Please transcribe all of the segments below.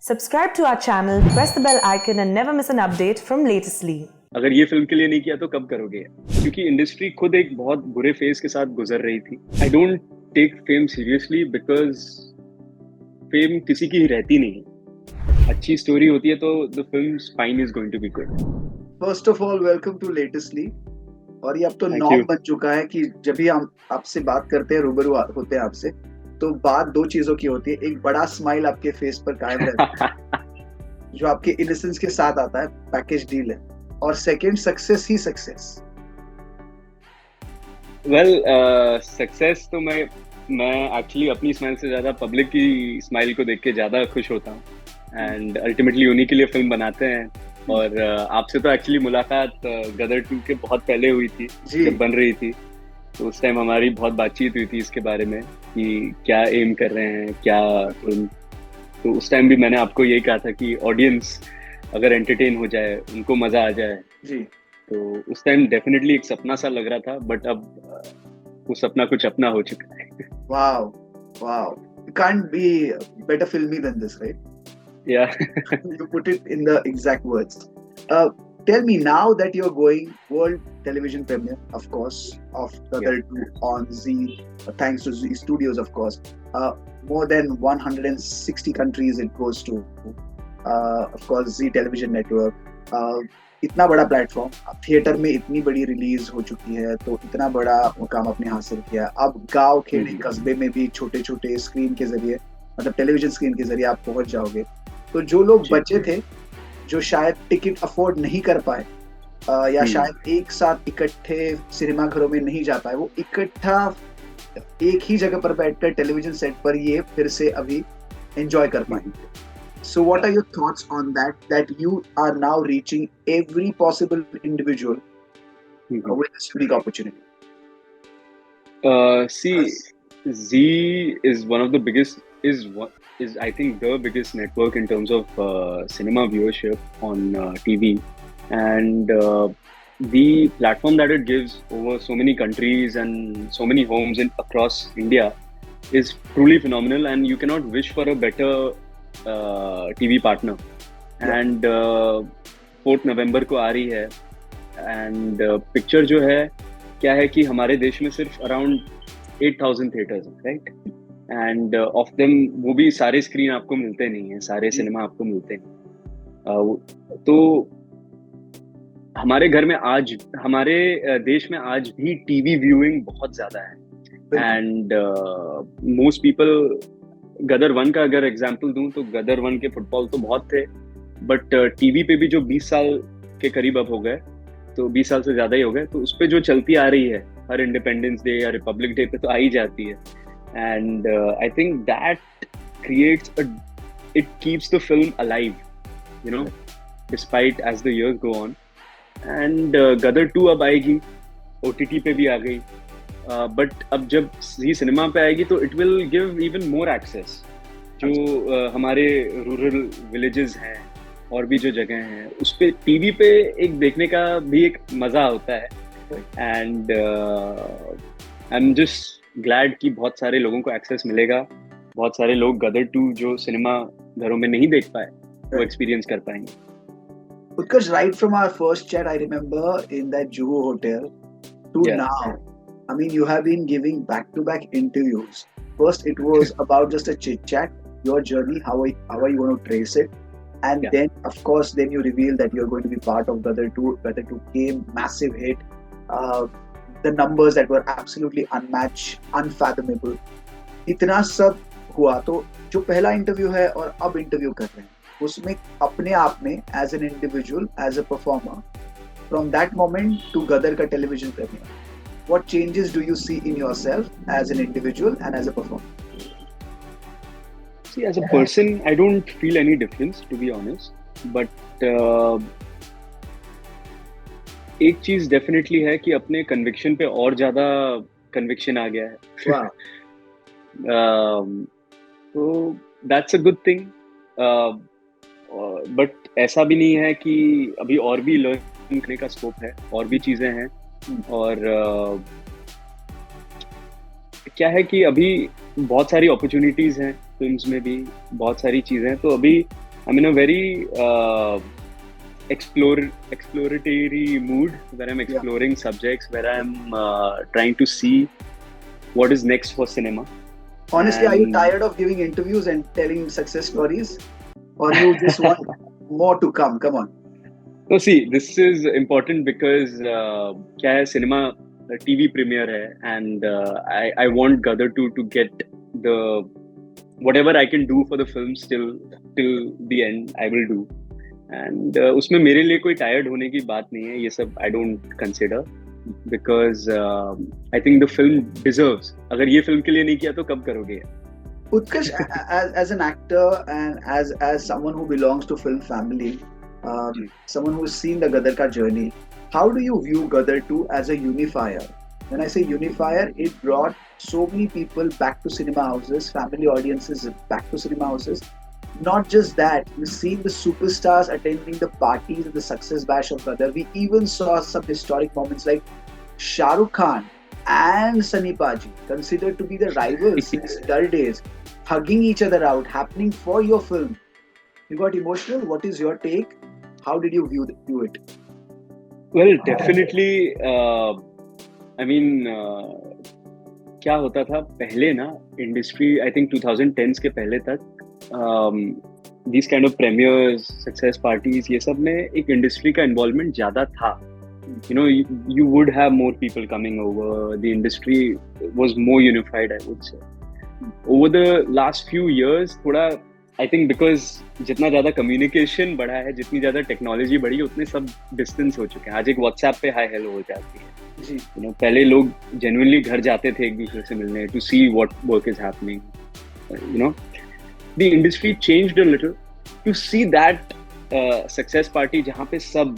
Subscribe to our channel, press the bell icon and never miss an update from Latestly. अगर ये film के लिए नहीं किया तो कब करोगे? क्योंकि इंडस्ट्री खुद एक बहुत बुरे फेज के साथ गुजर रही थी. I don't take fame seriously because fame किसी की रहती नहीं. अच्छी स्टोरी होती है तो the film spine is going to be good. First of all welcome to LatestLY. और ये अब तो Thank नॉर्म you. बन चुका है कि जब भी हम आपसे बात करते हैं, रूबरू होते हैं आपसे, तो बात दो चीजों की होती है. एक बड़ा स्माइल आपके फेस पर कायम रहता है जो आपके इनोसेंस के साथ आता है, पैकेज डील है. और सेकंड, सक्सेस ही सक्सेस. वेल सक्सेस तो मैं एक्चुअली अपनी स्माइल से ज्यादा पब्लिक की स्माइल को देख के ज्यादा खुश होता हूँ. एंड अल्टीमेटली उन्हीं के लिए फिल्म बनाते हैं. और आपसे तो एक्चुअली मुलाकात गदर 2 के बहुत पहले हुई थी जब बन रही थी. तो उस टाइम हमारी बहुत बातचीत हुई थी इसके बारे में कि क्या एम कर रहे हैं, क्या फिल्म. तो उस टाइम भी मैंने आपको यही कहा था कि ऑडियंस अगर एंटरटेन हो जाए, उनको मजा आ जाए जी. तो उस टाइम डेफिनेटली एक सपना सा लग रहा था. बट अब वो सपना कुछ अपना हो चुका है. Wow wow, you can't be better filmy than this, right? Yeah. You put it in the exact words. Tell me, now that you're going world television premiere, of course, of Gadar 2 on Z, thanks to Z Studios, of course. More than 160 countries it goes to. Of course, Z Television Network. इतना बड़ा platform, theatre में इतनी बड़ी release हो चुकी है, तो इतना बड़ा मुकाम आपने हासिल किया. अब गांव खेड़े कस्बे में भी छोटे छोटे स्क्रीन के जरिए, मतलब टेलीविजन स्क्रीन के जरिए आप पहुंच जाओगे. तो जो लोग बचे थे, जो शायद टिकट अफोर्ड नहीं कर पाए या शायद एक साथ इकट्ठे सिनेमा घरों में नहीं जा पाए, वो इकट्ठा एक ही जगह पर बैठकर टेलीविजन सेट पर ये फिर से अभी एंजॉय कर पाएंगे. So what are your thoughts on that you are now reaching every possible individual with this unique opportunity? See, Z is one of the biggest, is I think the biggest network in terms of cinema viewership on TV, and the platform that it gives over so many countries and so many homes across India is truly phenomenal, and you cannot wish for a better TV partner. And 4th November को आ रही है. And picture जो है क्या है कि हमारे देश में सिर्फ अराउंड 8,000 थिएटर्स हैं, राइट? एंड ऑफ देम वो भी सारे स्क्रीन आपको मिलते नहीं हैं, सारे सिनेमा आपको मिलते हैं. तो हमारे घर में आज, हमारे देश में आज भी टीवी व्यूइंग बहुत ज्यादा है. एंड मोस्ट पीपल, गदर 1 का अगर एग्जांपल दूं तो गदर 1 के फुटबॉल तो बहुत थे, बट टीवी पे भी जो 20 साल के करीब अब हो गए, तो 20 साल से ज्यादा ही हो गए, तो उस पे जो चलती आ रही है हर इंडिपेंडेंस डे या रिपब्लिक डे पे तो आ ही जाती है. And I think that creates it keeps the film alive, you know, despite as the years go on. And Gadar 2 अब आएगी, OTT पे भी आ गई, बट अब जब जी सिनेमा पे आएगी तो it will give even more access. जो हमारे रूरल विलेजेस हैं और भी जो जगह हैं, उस पे टीवी पे एक देखने का भी एक मजा होता है. And I am just glad कि बहुत सारे लोगों को एक्सेस मिलेगा. बहुत सारे लोग गदर 2 जो सिनेमा घरों में नहीं देख पाए वो एक्सपीरियंस कर पाएंगे. Utkarsh, right from our first chat, I remember in that Juhu hotel to now, I mean, you have been giving back-to-back interviews. First, it was about just a chit-chat, your journey, how are you going to trace it? And then, of course, then you reveal that you're going to be part of Gadar 2. Gadar 2 came, massive hit. The numbers that were absolutely unmatched, unfathomable. इतना सब हुआ, तो जो पहला interview है और अब interview कर रहे हैं, उसमें अपने आप में as an individual, as a performer, from that moment to Gadar का television premiere, what changes do you see in yourself as an individual and as a performer? See, as a person, I don't feel any difference, to be honest. But एक चीज definitely है कि अपने conviction पे और ज्यादा conviction आ गया है. तो that's a good thing. But ऐसा भी नहीं है कि अभी और भी लर्न करने का स्कोप है, और भी चीजें हैं. और क्या है कि अभी बहुत सारी अपॉर्चुनिटीज हैं फिल्म्स में भी, बहुत सारी चीजें हैं. तो अभी I'm in a very exploratory mood where I'm exploring subjects, where I'm trying to see what is next for cinema. Honestly, are you And tired of giving interviews and telling success stories? Or you just want more to come? Come on. no, see, this is important because क्या है cinema TV premiere है, and I want Gadar to get the whatever I can do for the film till the end I will do. And उसमें मेरे लिए कोई tired होने की बात नहीं है, ये सब I don't consider, because I think the film deserves. अगर ये film के लिए नहीं किया तो कब करोगे? Utkarsh, as an actor and as someone who belongs to film family, someone who's seen the Gadar ka journey, how do you view Gadar 2 as a unifier? When I say unifier, it brought so many people back to cinema houses, family audiences back to cinema houses. Not just that, you see the superstars attending the parties and the success bash of Gadar. We even saw some historic moments like Shah Rukh Khan and Sunny Paji, considered to be the rivals since dull days, hugging each other out, happening for your film. You got emotional? What is your take? How did you view it? Well, definitely. I mean, क्या होता था पहले ना, industry I think 2010s के पहले तक these kind of premieres, success parties, ये सब में एक इंडस्ट्री का इन्वॉल्वमेंट ज़्यादा था. You know, you would have more people coming over. The industry was more unified, I would say. Over the last few years, थोड़ा I think because जितना ज़्यादा communication बढ़ा है, जितनी ज़्यादा technology बढ़ी है, उतने सब distance हो चुके हैं. आज एक WhatsApp पे hi hello हो जाती है. You know, पहले लोग genuinely घर जाते थे एक दूसरे से मिलने to see what work is happening. You know, the industry changed a little to see that success party जहाँ पे सब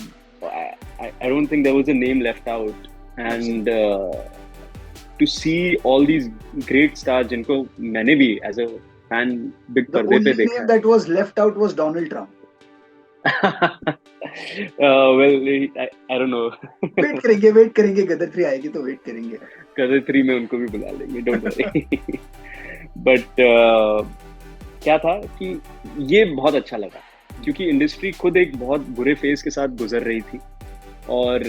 I don't think there was a name left out, and to see all these great stars जिनको मैंने भी as a fan big पर्दे पे देखा. The only name that was left out was Donald Trump. Well, I don't know. wait करेंगे गदर 3 आएगी तो wait करेंगे. गदर 3 में उनको भी बुला लेंगे, don't worry. But क्या था कि ये बहुत अच्छा लगा क्योंकि इंडस्ट्री खुद एक बहुत बुरे फेज के साथ गुजर रही थी और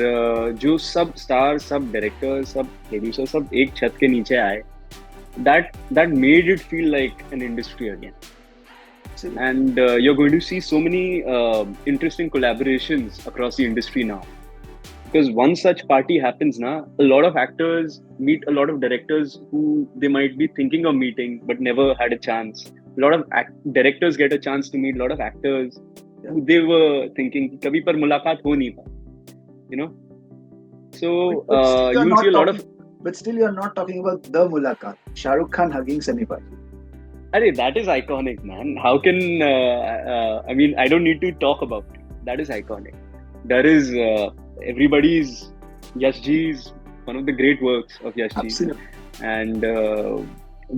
जो सब स्टार, सब डायरेक्टर, सब प्रोड्यूसर, सब एक छत के नीचे आए, that made it feel like an industry again. And you're going to see so many interesting collaborations across the industry now. Because one such party happens now, a lot of actors meet a lot of directors who they might be thinking of meeting but never had a chance. A lot of directors get a chance to meet a lot of actors who they were thinking kabhi par mulaqat ho nahi tha, you know. So you will see a lot of. But still, you are not talking about the mulaqat. Shah Rukh Khan hugging Sunny Paji. Arey, that is iconic, man. How can I mean, I don't need to talk about it. That is iconic. That is everybody's Yash Ji's one of the great works of Yash Ji. Absolutely. And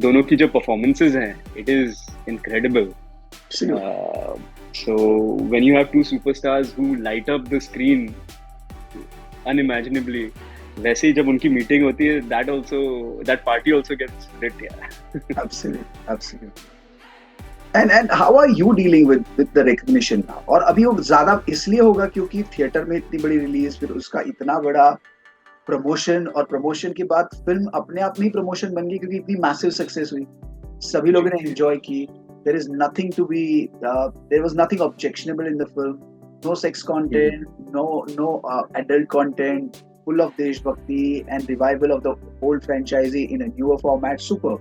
दोनों की जो performances हैं, it is incredible. So when you have two superstars who light up the screen unimaginably, वैसे ही जब उनकी meeting होती है, that party also gets lit, yeah. Absolutely. And how are you dealing with the recognition now? और अभी वो ज़्यादा इसलिए होगा क्योंकि थिएटर में इतनी बड़ी रिलीज, फिर उसका इतना बड़ा प्रमोशन, और प्रमोशन के बाद फिल्म अपने आप में ही प्रमोशन बन गई क्योंकि इतनी मैसिव सक्सेस हुई, सभी लोगों ने एंजॉय की. There was nothing objectionable in the film. No sex content, no adult content, full of Deshbhakti and revival of the old franchisee in a newer format. Super.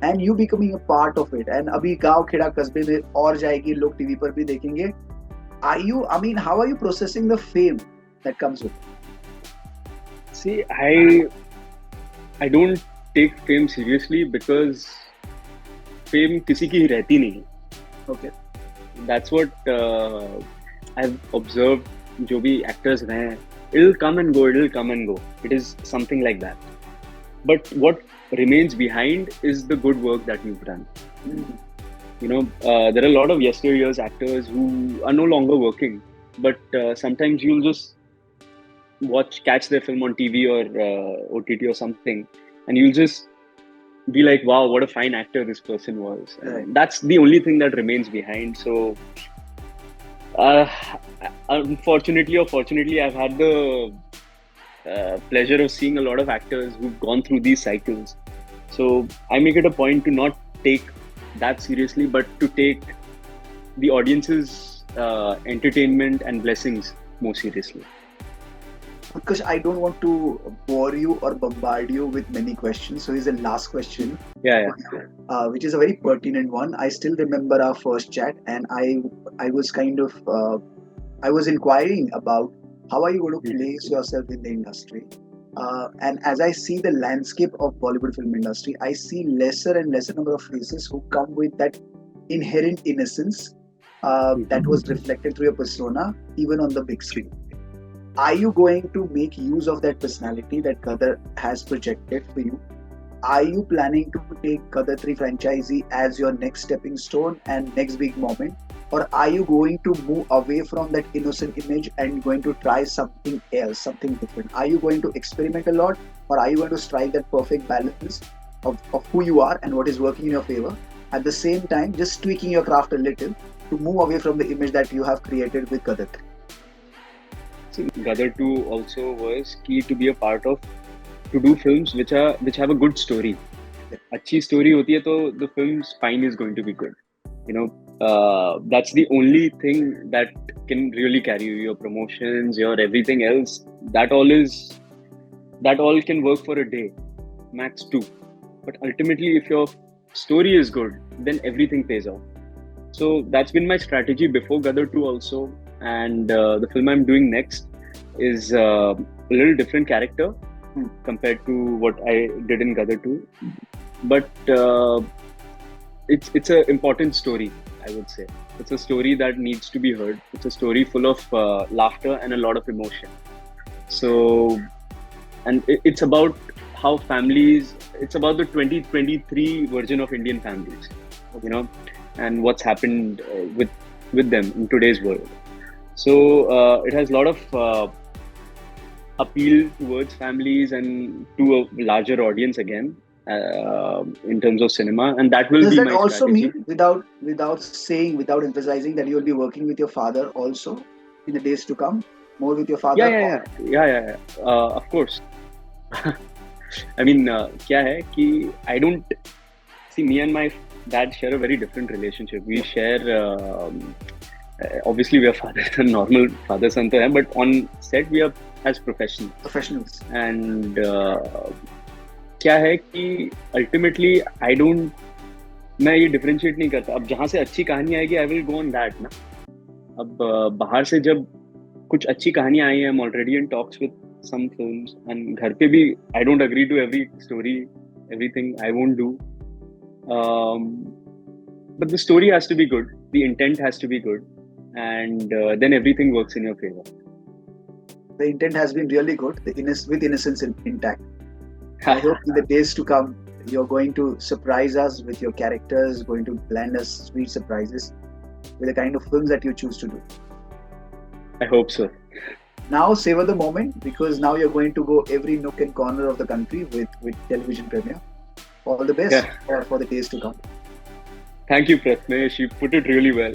And you becoming a part of it. And अभी गाँव खेड़ा कस्बे में और जाएगी, लोग TV पर भी देखेंगे. How are you processing the fame that comes with it? See, I don't take fame seriously because fame किसी की रहती नहीं. Okay. That's what I've observed. जो भी actors रहे हैं, it'll come and go. It is something like that. But what remains behind is the good work that you've done. You know, there are a lot of yesteryear's actors who are no longer working, but sometimes you'll just catch their film on TV or OTT or something, and you'll just be like, wow, what a fine actor this person was. Right. That's the only thing that remains behind. So Uh, Unfortunately or fortunately, I've had the pleasure of seeing a lot of actors who've gone through these cycles. So I make it a point to not take that seriously, but to take the audience's entertainment and blessings more seriously. Because I don't want to bore you or bombard you with many questions. So here's the last question, Yeah, which is a very pertinent one. I still remember our first chat, and I was kind of I was inquiring about how are you going to yeah. place yourself in the industry. And as I see the landscape of Bollywood film industry, I see lesser and lesser number of faces who come with that inherent innocence that was reflected through your persona, even on the big screen. Are you going to make use of that personality that Gadar has projected for you? Are you planning to take Gadar 3 franchisee as your next stepping stone and next big moment? Or are you going to move away from that innocent image and going to try something else, something different? Are you going to experiment a lot, or are you going to strike that perfect balance of who you are and what is working in your favor? At the same time, just tweaking your craft a little to move away from the image that you have created with Gadar. See, Gadar 2 also was key to be a part of, to do films which have a good story. अच्छी story होती है तो the film's spine is going to be good. You know, that's the only thing that can really carry you. Your promotions, your everything else, that all can work for a day, max two. But ultimately, if your story is good, then everything pays off. So that's been my strategy before Gadar 2 also. And the film I'm doing next is a little different character compared to what I did in Gadar 2. But it's an important story, I would say. It's a story that needs to be heard. It's a story full of laughter and a lot of emotion. So, and it's about how families, it's about the 2023 version of Indian families, you know, and what's happened with them in today's world. So it has a lot of appeal towards families and to a larger audience again in terms of cinema, and that will Does be that my also strategy. mean, without emphasizing, that you will be working with your father also in the days to come, more with your father? Yeah. Of course. I mean, क्या है कि I don't see, me and my dad share a very different relationship. We share. Obviously, we are father son, normal father son तो है, but on set we are as Professionals. And क्या है कि ultimately I don't, मैं ये differentiate नहीं करता. अब जहाँ से अच्छी कहानी आएगी I will go on that ना. अब बाहर से जब कुछ अच्छी कहानियाँ आई हैं, I'm already in talks with some films, and घर पे भी I don't agree to every story, everything I won't do. But the story has to be good, the intent has to be good, and then everything works in your favor. The intent has been really good, with innocence intact. I hope in the days to come, you're going to surprise us with your characters, going to land us sweet surprises with the kind of films that you choose to do. I hope so. Now savor the moment, because now you're going to go every nook and corner of the country with television premiere. All the best for the days to come. Thank you, Pratnesh. You put it really well.